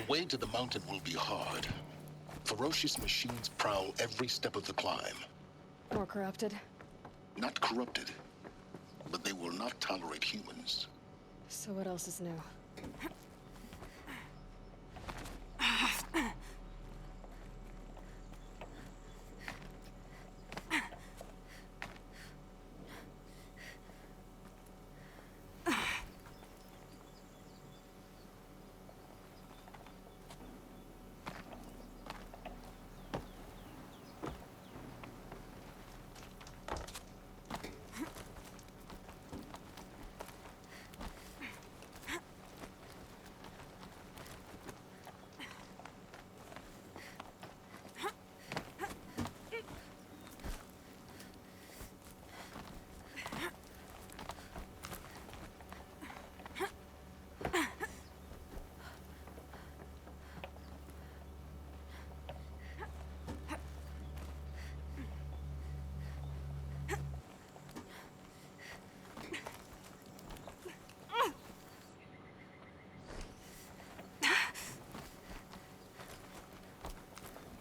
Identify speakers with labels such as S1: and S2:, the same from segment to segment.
S1: way to the mountain will be hard. Ferocious machines prowl every step of the climb.
S2: More corrupted?
S1: Not corrupted, but they will not tolerate humans.
S2: So what else is new?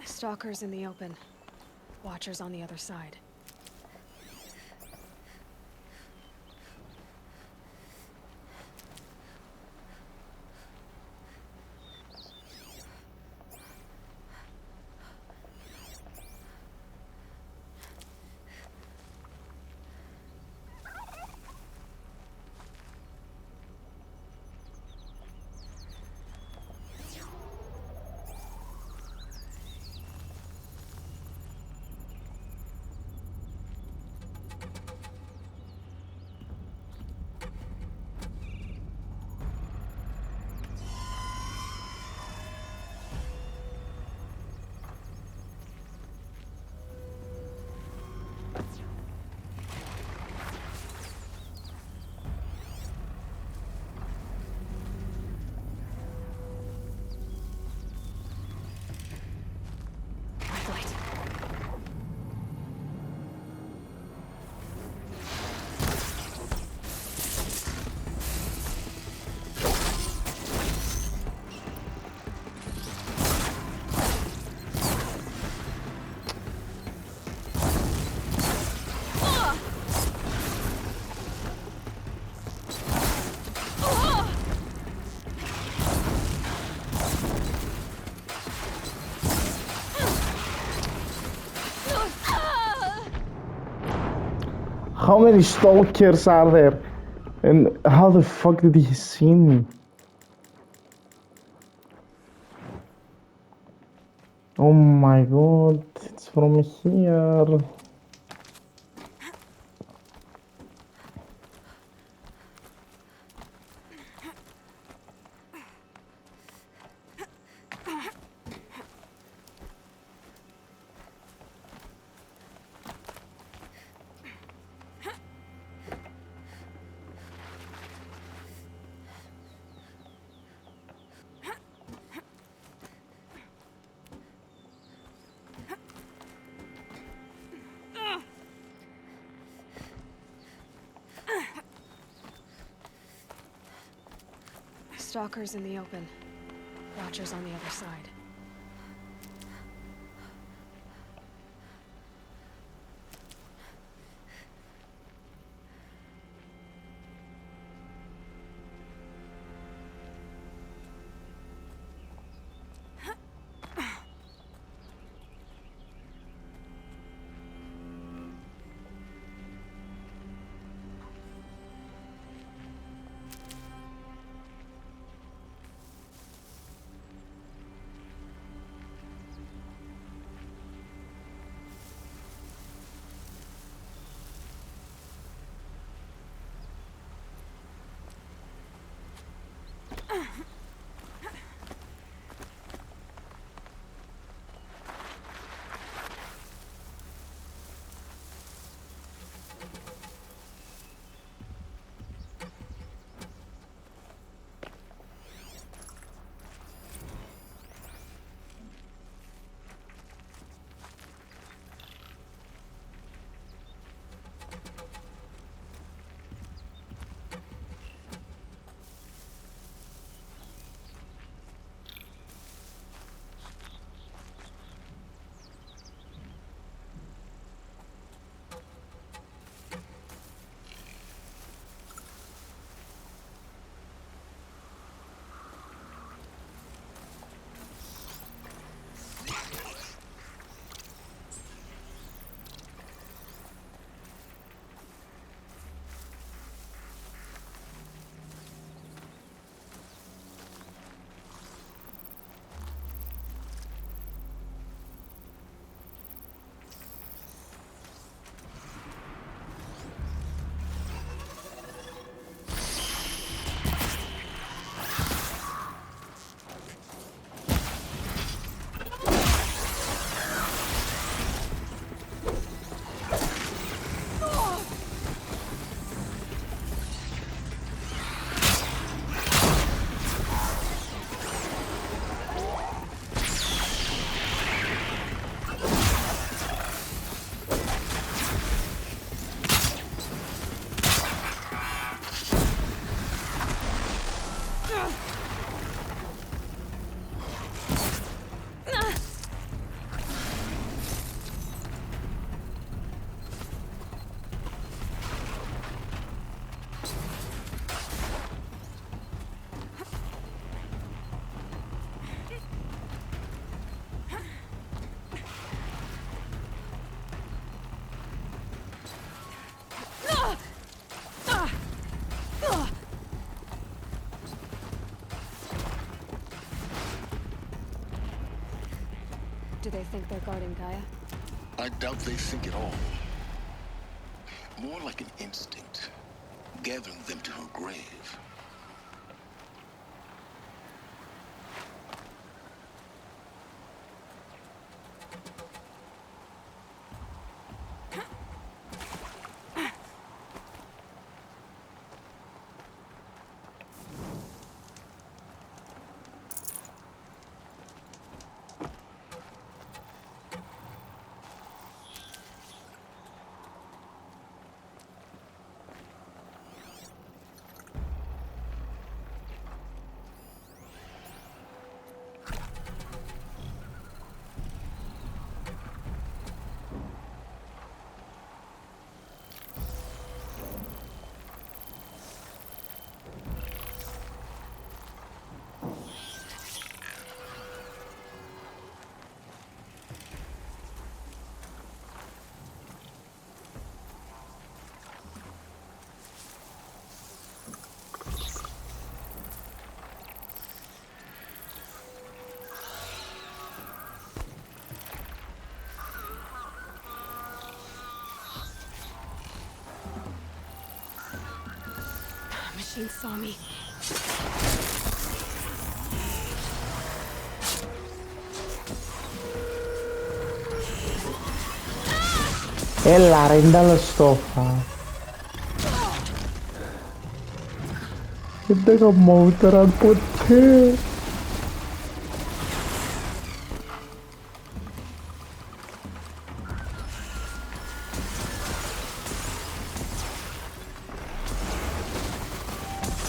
S2: Stalkers in the open. Watchers on the other side.
S3: How many stalkers are there? And how the fuck did he see me? Oh my god, it's from here.
S2: Stalkers in the open. Watchers on the other side. they think they're guarding Gaia?
S1: I doubt they think at all. More like an instinct, gathering them to her grave.
S2: Machine saw me.
S3: Έλα ρε, είναι άλλο στόφα. Δεν τα γαμώτεραν ποτέ.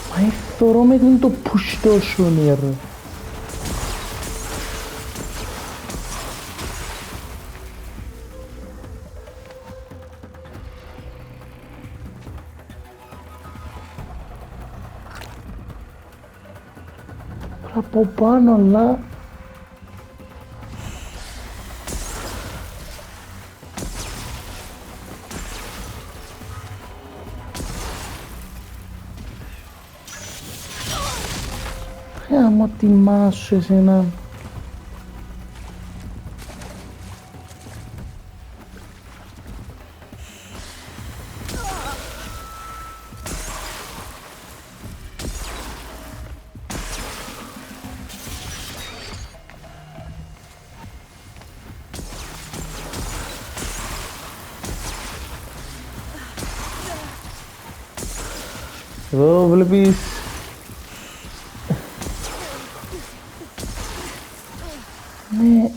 S3: Μα ευθωρώ με την το πουστό σου νερ. Από πάνω, αλλά άμα τιμάσου εσένα. Εδώ βλέπεις ναι,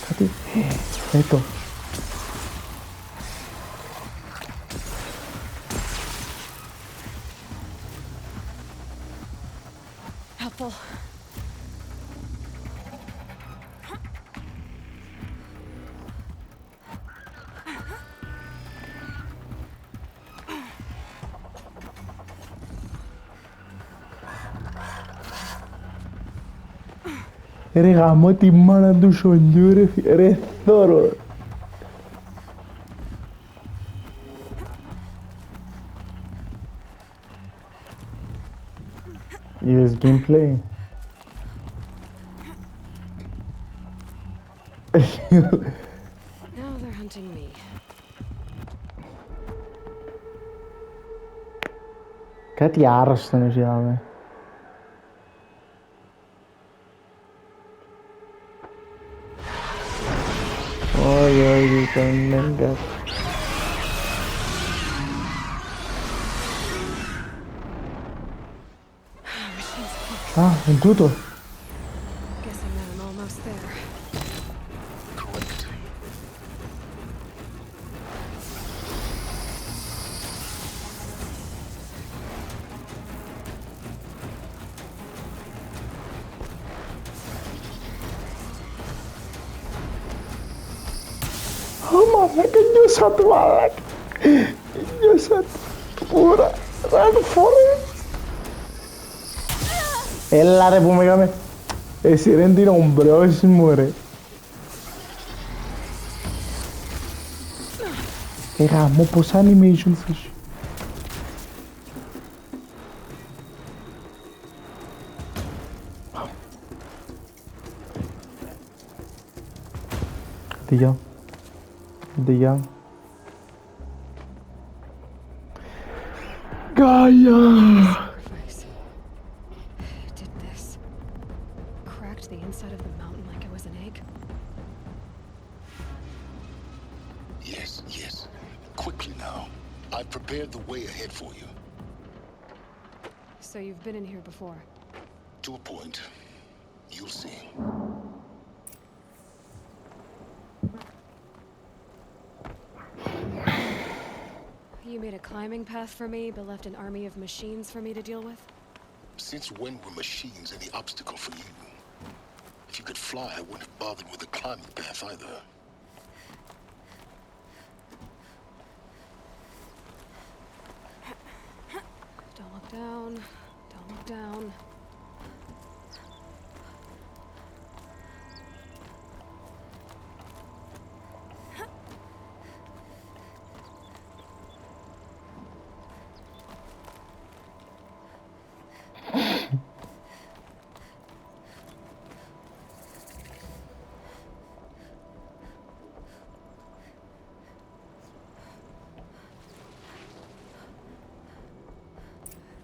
S3: κάτι εδώ.
S2: Helpful.
S3: Ρε γαμώ τη μάνα του σολιού ρε θόρο. Είδες gameplay.
S2: Now they're hunting me.
S3: Κάτι άρρωστο είναι ουσιάμε. Όχι, όχι, κανένα. Α, είναι τούτο.
S2: Guessing that I'm almost there.
S1: Correct.
S3: Μαλάκα, νιώσα του μαλάκα. Νιώσα του πουρα. Run for it. Έλα ρε που με έκαμε. Εσύ ρε την ομπρός μου ρε. Γαμώ πως animations έχει. Diga. Diga. Gaia!
S2: Sacrifice. It did this. Cracked the inside of the mountain like it was an egg.
S1: Yes, yes. Quickly now. I've prepared the way ahead for you.
S2: So you've been in here before.
S1: To a point. You'll see.
S2: You made a climbing path for me, but left an army of machines for me to deal with?
S1: Since when were machines any obstacle for you? If you could fly, I wouldn't have bothered with the climbing path either.
S2: Don't look down. Don't look down.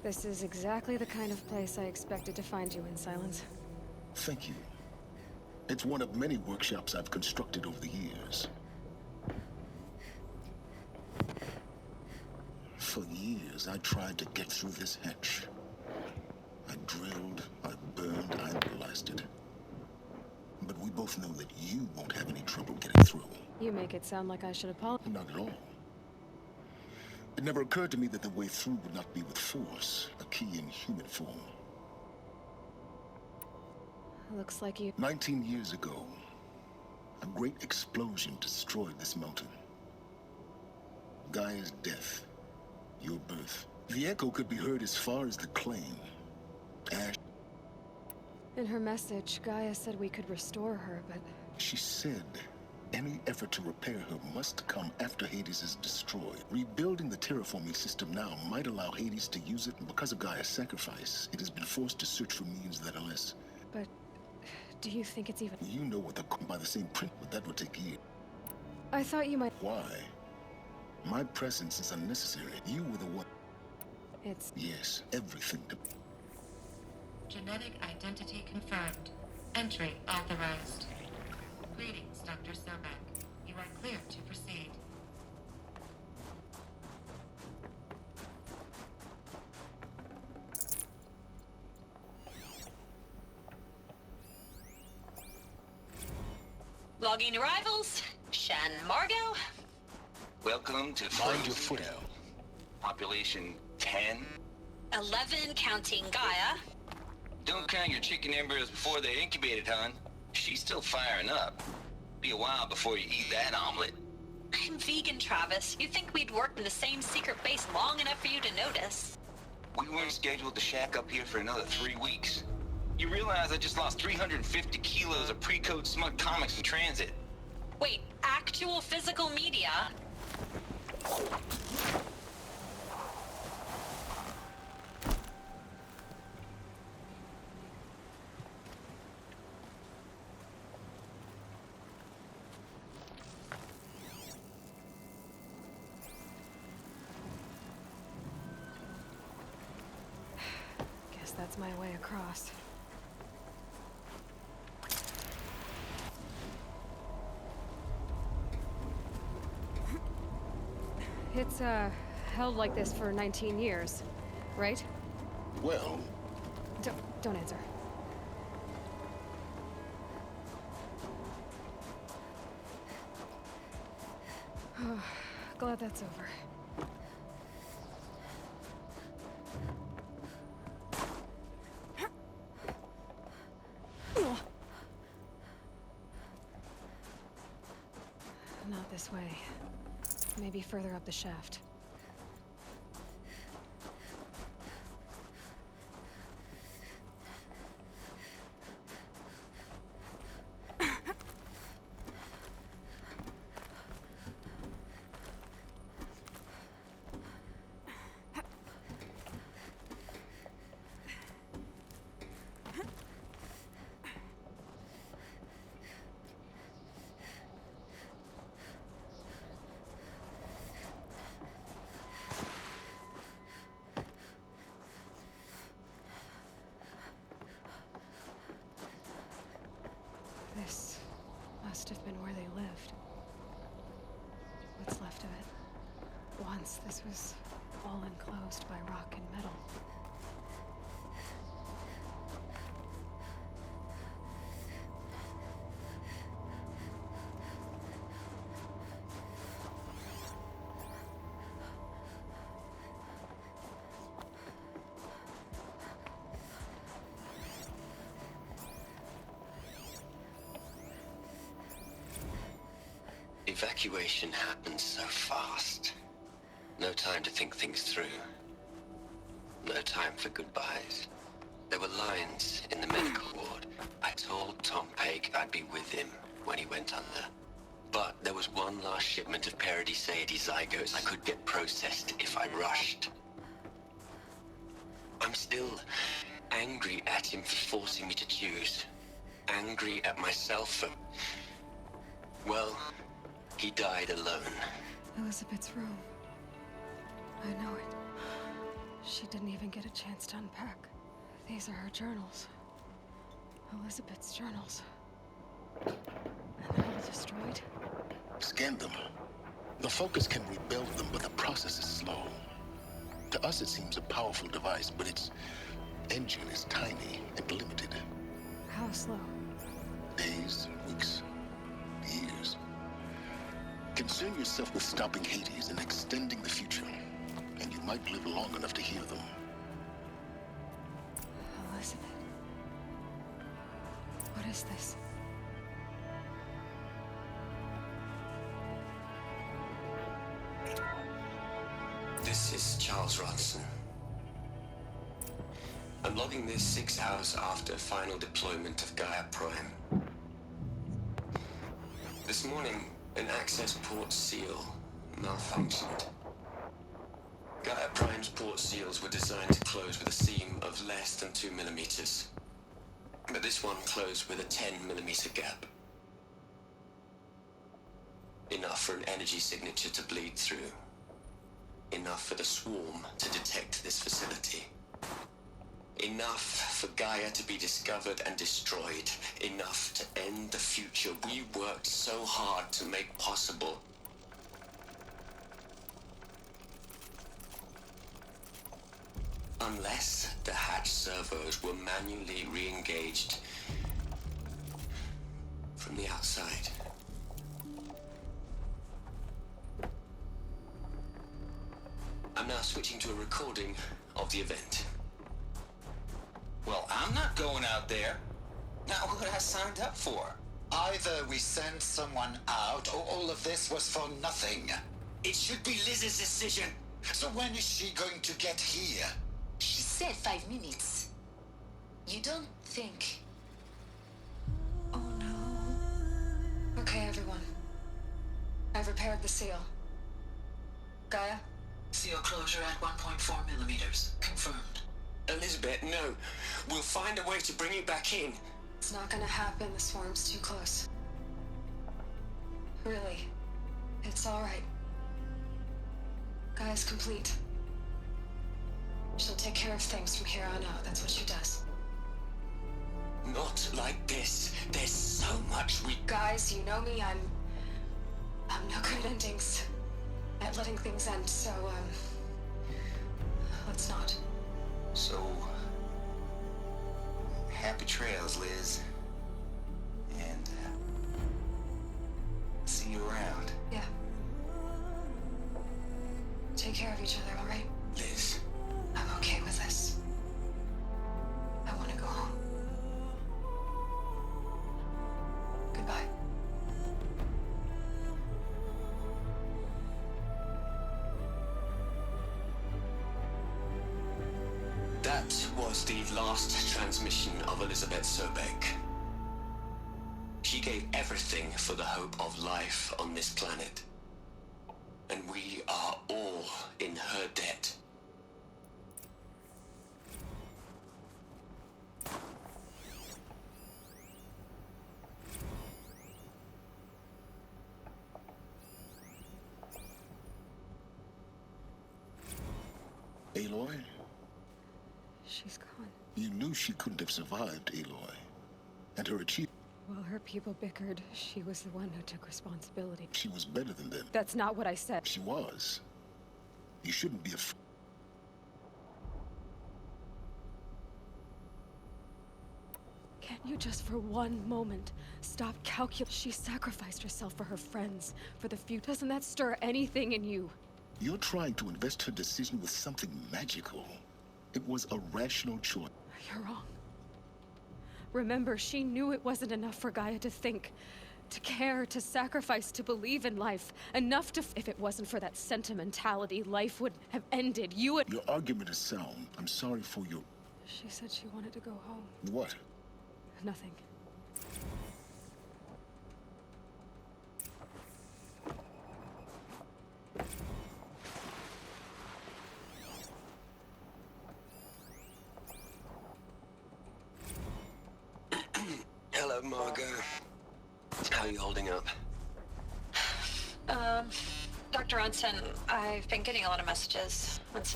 S2: This is exactly the kind of place I expected to find you in, Silence.
S1: Thank you. It's one of many workshops I've constructed over the years. For years, I tried to get through this hatch. I drilled, I burned, I blasted. But we both know that you won't have any trouble getting through.
S2: You make it sound like I should apologize.
S1: Not at all. It never occurred to me that the way through would not be with force, a key in human form.
S2: Looks like you...
S1: 19 years ago, a great explosion destroyed this mountain. Gaia's death, your birth. The echo could be heard as far as the claim. Ash.
S2: In her message, Gaia said we could restore her, but...
S1: She said any effort to repair her must come after Hades is destroyed. Rebuilding the terraforming system now might allow Hades to use it, and because of Gaia's sacrifice, it has been forced to search for means that are less.
S2: But... do you think it's even...
S1: You know what by the same print, but that would take years.
S2: I thought you might...
S1: Why? My presence is unnecessary. You were the one.
S2: It's...
S1: Yes, everything.
S4: Genetic identity confirmed. Entry authorized. Greetings, Dr. Sobek. You are clear to proceed.
S5: Logging arrivals. Shan Margot.
S6: Welcome to
S1: Mind your foot out.
S6: Population 10.
S5: 11 counting Gaia.
S6: Don't count your chicken embryos before they're incubated, hon. She's still firing up. Be a while before you eat that omelet.
S5: I'm vegan, Travis. You think we'd worked in the same secret base long enough for you to notice?
S6: We weren't scheduled to shack up here for another 3 weeks. You realize I just lost 350 kilos of pre-code smug comics in transit.
S5: Wait, actual physical media?
S2: Guess that's my way across. It's, held like this for 19 years, right?
S1: Well,
S2: Don't answer. Glad that's over. Not this way. Maybe further up the shaft. This must have been where they lived. What's left of it. Once this was all enclosed by rock and metal.
S7: Evacuation happened so fast. No time to think things through. No time for goodbyes. There were lines in the medical ward. I told Tom Pake I'd be with him when he went under. But there was one last shipment of Paradiseidae zygotes I could get processed if I rushed. I'm still angry at him for forcing me to choose. Angry at myself for... well... he died alone.
S2: Elizabeth's room. I know it. She didn't even get a chance to unpack. These are her journals. Elizabeth's journals. And they're all destroyed.
S1: Scan them. The Focus can rebuild them, but the process is slow. To us, it seems a powerful device, but its engine is tiny and limited.
S2: How slow?
S1: Days, weeks, years. Concern yourself with stopping Hades and extending the future, and you might live long enough to hear them.
S2: Elizabeth. What is this?
S7: This is Charles Ronson. I'm logging this 6 hours after final deployment of Gaia Prime. This morning, an access port seal malfunctioned. Gaia Prime's port seals were designed to close with a seam of less than 2 millimeters. But this one closed with a 10 millimeter gap. Enough for an energy signature to bleed through. Enough for the swarm to detect this facility. Enough for Gaia to be discovered and destroyed. Enough to end the future we worked so hard to make possible. Unless the hatch servos were manually re-engaged from the outside. I'm now switching to a recording of the event.
S6: Well, I'm not going out there. Not what I signed up for.
S8: Either we send someone out, or all of this was for nothing.
S7: It should be Liz's decision.
S8: So when is she going to get here?
S9: She said 5 minutes. You don't think...
S2: Oh no. Okay, everyone. I've repaired the seal. Gaia?
S9: Seal closure at 1.4 millimeters. Confirmed.
S7: Elizabeth, no. We'll find a way to bring you back in.
S2: It's not gonna happen. The swarm's too close. Really. It's alright. Gaia's complete. She'll take care of things from here on out. That's what she does.
S7: Not like this. There's so much we...
S2: Guys, you know me. I'm no good at endings. At letting things end, so, let's not.
S6: So, happy trails, Liz. And, see you around.
S2: Yeah. Take care of each other, alright?
S7: Liz.
S2: I'm okay with this. I want to go home. Goodbye.
S7: That was the last transmission of Elizabeth Sobek. She gave everything for the hope of life on this planet. And we are all in her debt.
S1: Aloy?
S2: She's gone.
S1: You knew she couldn't have survived, Aloy. And her achievement...
S2: While her people bickered, she was the one who took responsibility.
S1: She was better than them.
S2: That's not what I said.
S1: She was. You shouldn't be afraid.
S2: Can't you just for one moment stop calculating? She sacrificed herself for her friends, for the future. Doesn't that stir anything in you?
S1: You're trying to invest her decision with something magical. It was a rational choice.
S2: You're wrong. Remember, she knew it wasn't enough for Gaia to think, to care, to sacrifice, to believe in life. Enough to... If it wasn't for that sentimentality, life would have ended. You would...
S1: Your argument is sound. I'm sorry for your...
S2: She said she wanted to go home.
S1: What?
S2: Nothing.
S7: Hello, Margot. How are you holding up?
S5: Dr. Onsen, I've been getting a lot of messages.
S10: What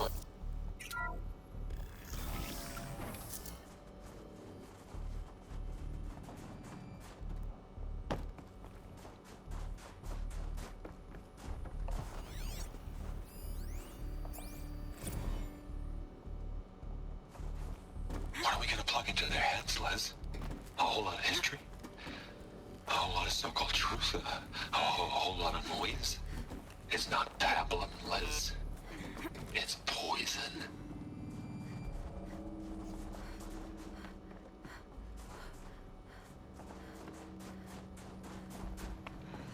S10: are we gonna plug into their heads, Les? A whole lot of history? A whole lot of so-called truth? A whole lot of noise? It's not pablum, Les. It's poison.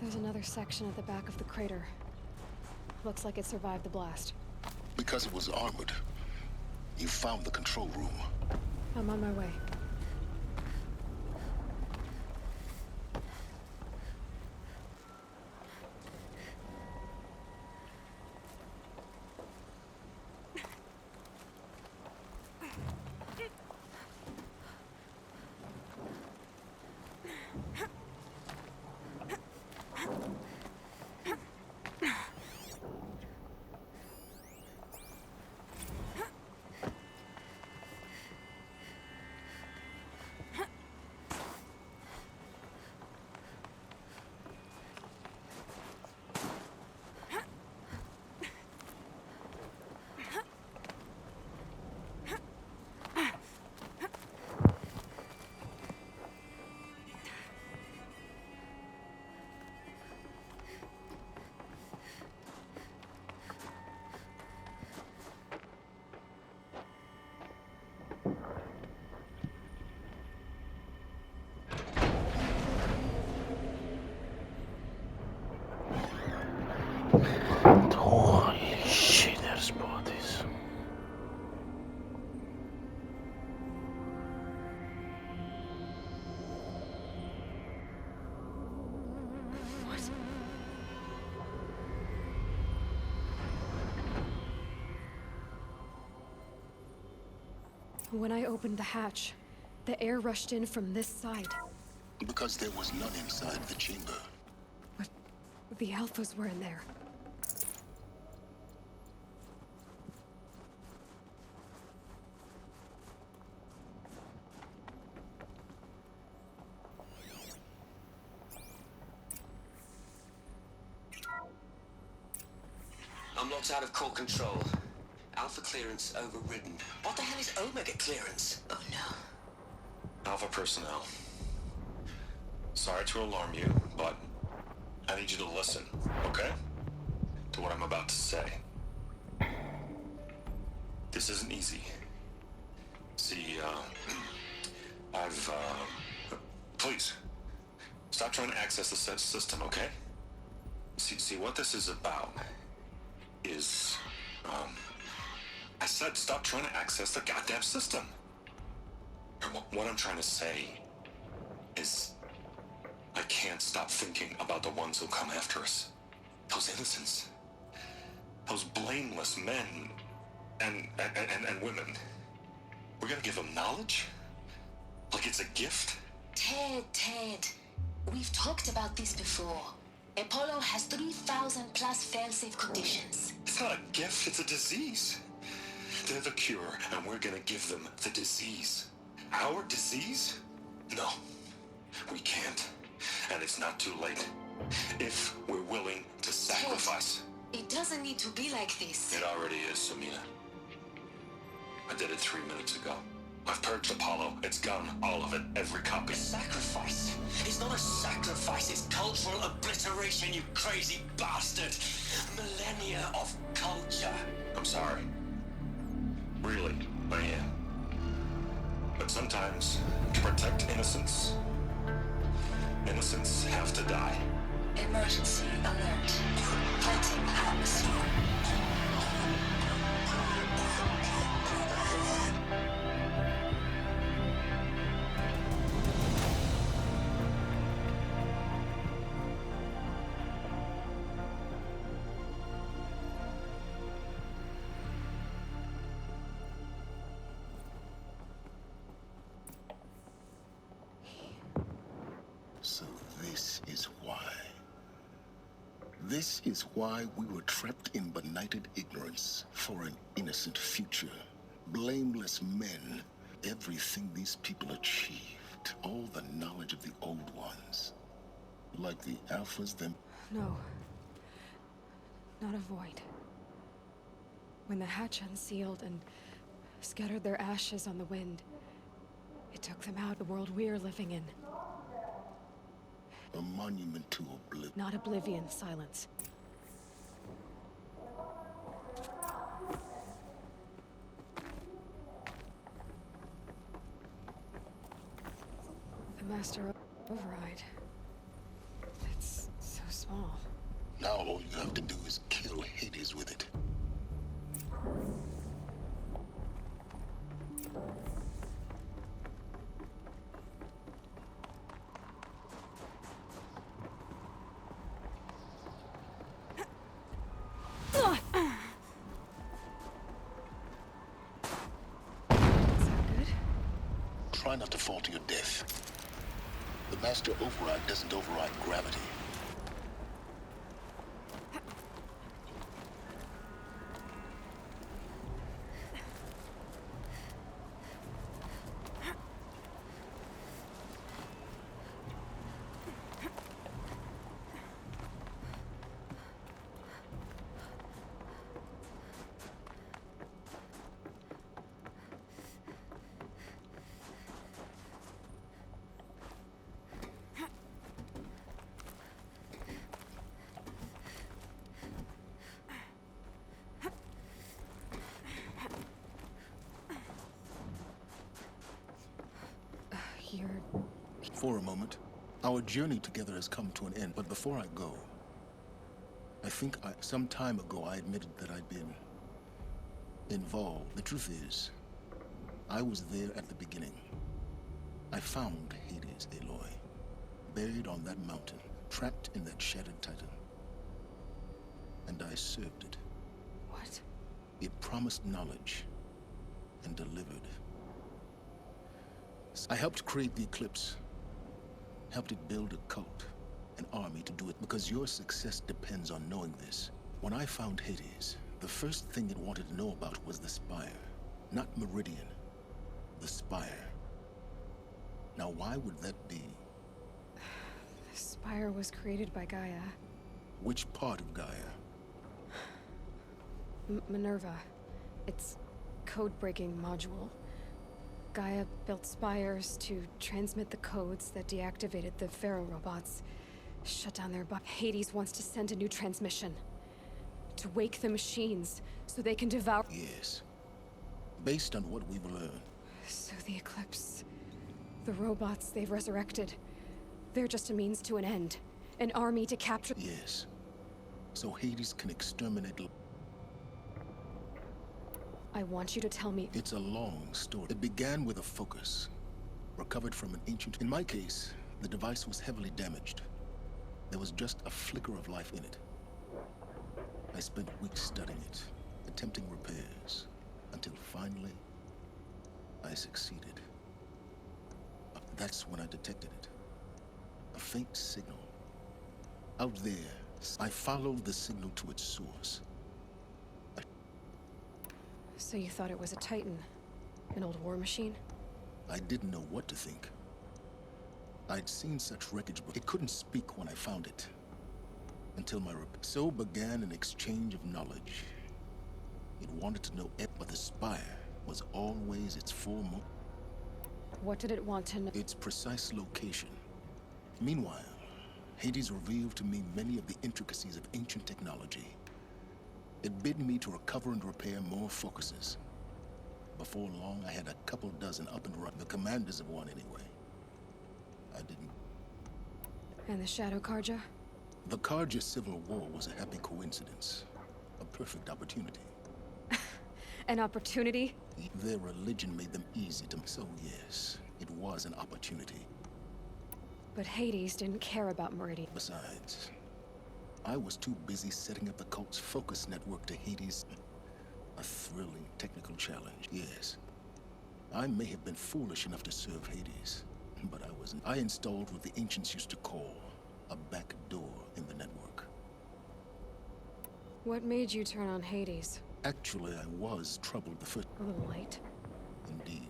S2: There's another section at the back of the crater. Looks like it survived the blast.
S1: Because it was armored. You found the control room.
S2: I'm on my way.
S3: Holy shit, there's bodies.
S2: What? When I opened the hatch, the air rushed in from this side.
S1: Because there was none inside the chamber.
S2: But the alphas were in there.
S7: I'm locked out of core control. Alpha clearance overridden. What the hell is Omega clearance? Oh no.
S10: Alpha personnel. Sorry to alarm you, but I need you to listen, okay? To what I'm about to say. This isn't easy. See, please, stop trying to access the system, okay? See, what this is about is, I said stop trying to access the goddamn system. And what I'm trying to say is, I can't stop thinking about the ones who'll come after us. Those innocents. Those blameless men and women. We're gonna give them knowledge? Like it's a gift?
S9: Ted. We've talked about this before. Apollo has 3,000 plus fail-safe conditions.
S10: It's not a gift, it's a disease. They're the cure, and we're gonna give them the disease. Our disease? No, we can't. and it's not too late. If we're willing to sacrifice.
S9: It doesn't need to be like this.
S10: It already is, Samina. I did it 3 minutes ago. I've purged Apollo. It's gone. All of it. Every copy.
S8: Sacrifice? It's not a sacrifice, it's cultural obliteration, you crazy bastard! Millennia of culture.
S10: I'm sorry. Really, I am. But sometimes, to protect innocence, innocents have to die.
S9: Emergency alert. Fighting atmosphere.
S1: So this is why. This is why we were trapped in benighted ignorance for an innocent future. Blameless men. Everything these people achieved. All the knowledge of the old ones. Like the Alphas them.
S2: No. Not a void. When the hatch unsealed and scattered their ashes on the wind, it took them out of the world we're living in.
S1: A monument to oblivion.
S2: Not oblivion, silence. The Master Override. It's so small.
S1: Now all you have to do is kill Hades with it. Try not to fall to your death. The Master Override doesn't override gravity. For a moment, our journey together has come to an end. But before I go, I think some time ago I admitted that I'd been involved. The truth is, I was there at the beginning. I found Hades, Aloy, buried on that mountain, trapped in that shattered titan. And I served it.
S2: What?
S1: It promised knowledge and delivered. I helped create the Eclipse. Helped it build a cult, an army to do it, because your success depends on knowing this. When I found Hades, the first thing it wanted to know about was the Spire. Not Meridian. The Spire. Now why would that be?
S2: The Spire was created by Gaia.
S1: Which part of Gaia?
S2: Minerva. Its code-breaking module. Gaia built spires to transmit the codes that deactivated the Pharaoh robots. Shut down their Hades wants to send a new transmission. To wake the machines, so they can devour—
S1: Yes. Based on what we've learned.
S2: So the Eclipse, the robots they've resurrected, they're just a means to an end. An army to capture—
S1: Yes. So Hades can exterminate—
S2: I want you to tell me—
S1: It's a long story. It began with a focus, recovered from an ancient— In my case, the device was heavily damaged. There was just a flicker of life in it. I spent weeks studying it, attempting repairs, until finally, I succeeded. That's when I detected it. A faint signal. Out there, I followed the signal to its source.
S2: So you thought it was a Titan? An old war machine?
S1: I didn't know what to think. I'd seen such wreckage, but it couldn't speak when I found it. Until so began an exchange of knowledge. It wanted to know, but the spire was always its foremost.
S2: What did it want to know?
S1: Its precise location. Meanwhile, Hades revealed to me many of the intricacies of ancient technology. It bid me to recover and repair more focuses. Before long, I had a couple dozen up and running. The commanders of one, anyway. I didn't.
S2: And the Shadow Karja?
S1: The Karja civil war was a happy coincidence. A perfect opportunity.
S2: An opportunity?
S1: Their religion made them easy to... So yes, it was an opportunity.
S2: But Hades didn't care about Meridian.
S1: Besides, I was too busy setting up the cult's focus network to Hades. A thrilling technical challenge, yes. I may have been foolish enough to serve Hades, but I wasn't. I installed what the ancients used to call a back door in the network.
S2: What made you turn on Hades?
S1: Actually, I was troubled the first...
S2: A little late.
S1: Indeed.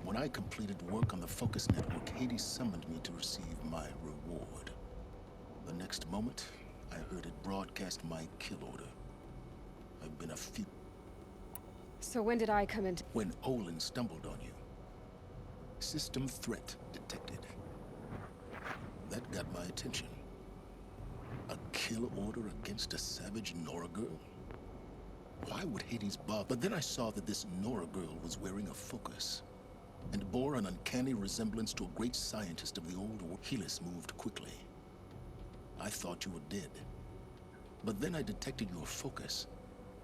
S1: When I completed work on the focus network, Hades summoned me to receive my reward. The next moment, I heard it broadcast my kill order. I've been a few...
S2: So when did I come into...
S1: When Olin stumbled on you. System threat detected. That got my attention. A kill order against a savage Nora girl? Why would Hades bother? But then I saw that this Nora girl was wearing a focus and bore an uncanny resemblance to a great scientist of the old world. Helis moved quickly. I thought you were dead. But then I detected your focus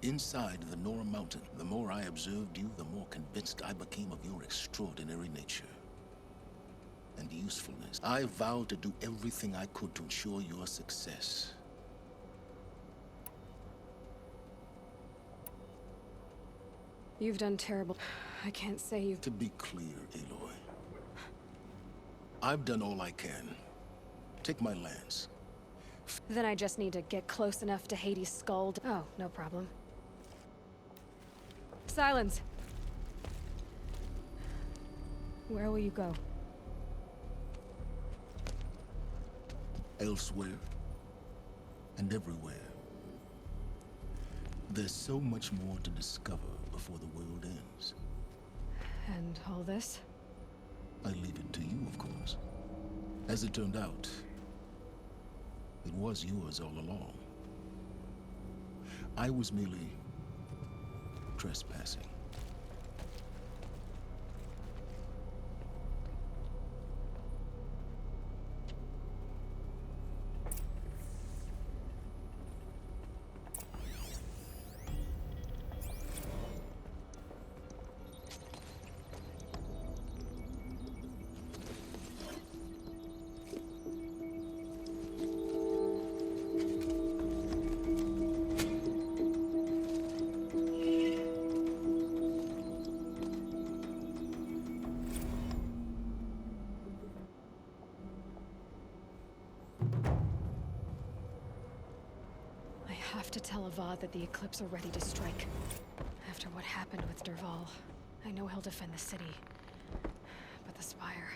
S1: inside the Nora mountain. The more I observed you, the more convinced I became of your extraordinary nature and usefulness. I vowed to do everything I could to ensure your success.
S2: You've done terrible. I can't say you've...
S1: To be clear, Aloy, I've done all I can. Take my lance.
S2: Then I just need to get close enough to Hades' skull. Oh, no problem. Silence! Where will you go?
S1: Elsewhere and everywhere. There's so much more to discover before the world ends.
S2: And all this?
S1: I leave it to you, of course. As it turned out, it was yours all along. I was merely trespassing.
S2: I have to tell Avad that the Eclipse are ready to strike. After what happened with Derval, I know he'll defend the city. But the Spire...